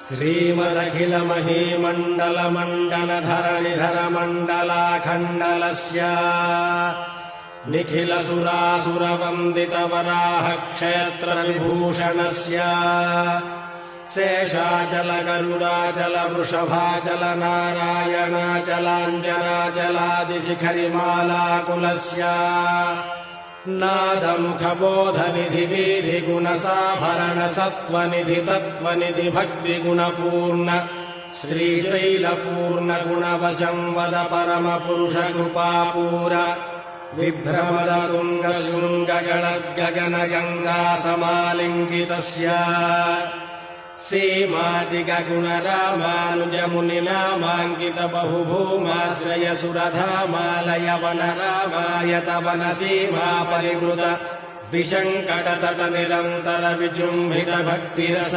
श्रीमदखिलमहीमण्डलमण्डनधरणिधरमण्डलाखण्डलस्य निखिलसुरासुरवन्दितवराहक्षेत्रविभूषणस्य शेषाचलगरुडाचलवृषभाचलनारायणाचलाञ्जनाचलादिशिखरिमालाकुलस्य नादमुखबोधनिधि तत्त्वनिधि भक्तिगुणपूर्ण श्रीशैलपूर्णगुणवशं वद परमपुरुषकृपापूर विभ्रमदतुङ्गशृङ्गगणद्गगनगङ्गासमालिङ्गितस्य सीमातिगगुणरामानुजमुनिनामाङ्कितबहुभूमाश्रयसुरधामालयवनरामायतवनसीमा परिवृत विशङ्कटतटनिरन्तरविजृम्भितभक्तिरस